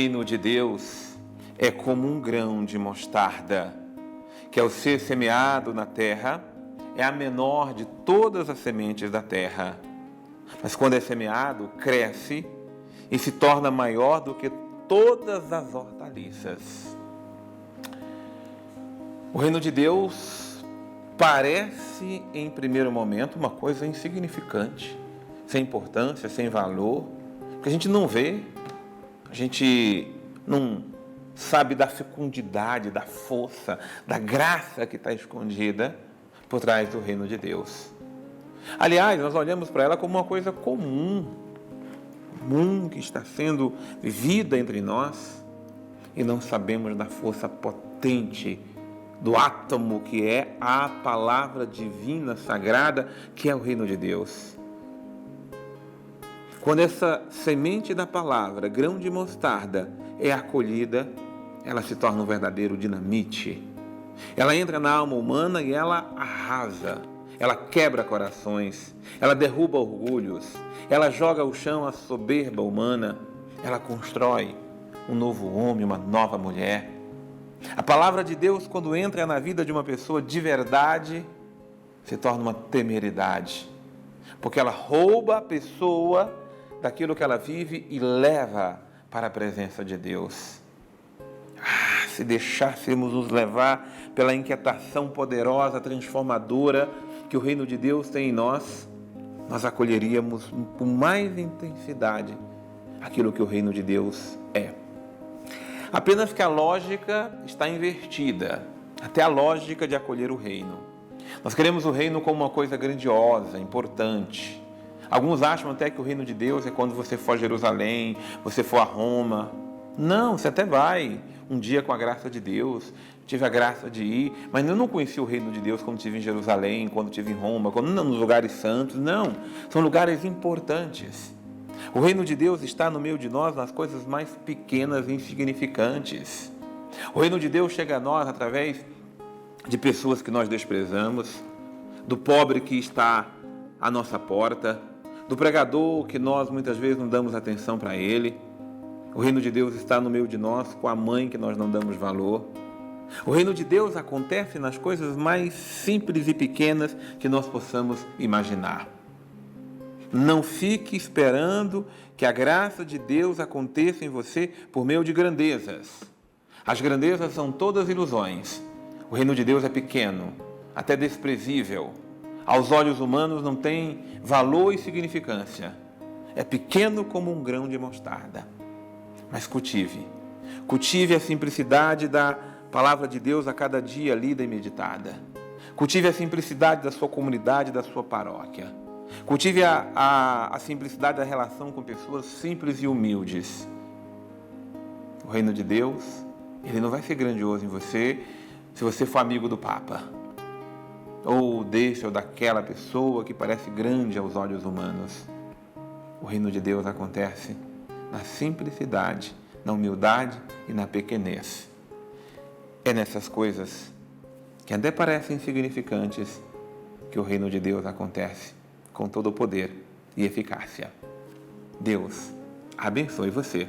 reino de Deus é como um grão de mostarda, que ao ser semeado na terra, é a menor de todas as sementes da terra. Mas quando é semeado, cresce e se torna maior do que todas as hortaliças. O reino de Deus parece, em primeiro momento, uma coisa insignificante, sem importância, sem valor, que a gente não vê, a gente não sabe da fecundidade, da força, da graça que está escondida por trás do reino de Deus. Aliás, nós olhamos para ela como uma coisa comum que está sendo vivida entre nós e não sabemos da força potente do átomo que é a palavra divina, sagrada, que é o reino de Deus. Quando essa semente da palavra, grão de mostarda, é acolhida, ela se torna um verdadeiro dinamite. Ela entra na alma humana e ela arrasa, ela quebra corações, ela derruba orgulhos, ela joga ao chão a soberba humana, ela constrói um novo homem, uma nova mulher. A palavra de Deus, quando entra na vida de uma pessoa de verdade, se torna uma temeridade, porque ela rouba a pessoa daquilo que ela vive e leva para a presença de Deus. Se deixássemos nos levar pela inquietação poderosa, transformadora que o reino de Deus tem em nós, nós acolheríamos com mais intensidade aquilo que o reino de Deus é. Apenas que a lógica está invertida, até a lógica de acolher o reino. Nós queremos o reino como uma coisa grandiosa, importante. Alguns acham até que o reino de Deus é quando você for a Jerusalém, você for a Roma. Não, você até vai um dia com a graça de Deus, tive a graça de ir, mas eu não conheci o reino de Deus quando estive em Jerusalém, quando estive em Roma, nos lugares santos, não. São lugares importantes. O reino de Deus está no meio de nós nas coisas mais pequenas e insignificantes. O reino de Deus chega a nós através de pessoas que nós desprezamos, do pobre que está à nossa porta, do pregador que nós muitas vezes não damos atenção para ele. O reino de Deus está no meio de nós com a mãe que nós não damos valor. O reino de Deus acontece nas coisas mais simples e pequenas que nós possamos imaginar. Não fique esperando que a graça de Deus aconteça em você por meio de grandezas. As grandezas são todas ilusões. O reino de Deus é pequeno, até desprezível. Aos olhos humanos não tem valor e significância. É pequeno como um grão de mostarda. Mas cultive a simplicidade da palavra de Deus a cada dia lida e meditada. Cultive a simplicidade da sua comunidade, da sua paróquia. Cultive a simplicidade da relação com pessoas simples e humildes. O reino de Deus, ele não vai ser grandioso em você se você for amigo do Papa, ou desse ou daquela pessoa que parece grande aos olhos humanos. O reino de Deus acontece na simplicidade, na humildade e na pequenez. É nessas coisas que até parecem insignificantes que o reino de Deus acontece com todo o poder e eficácia. Deus abençoe você.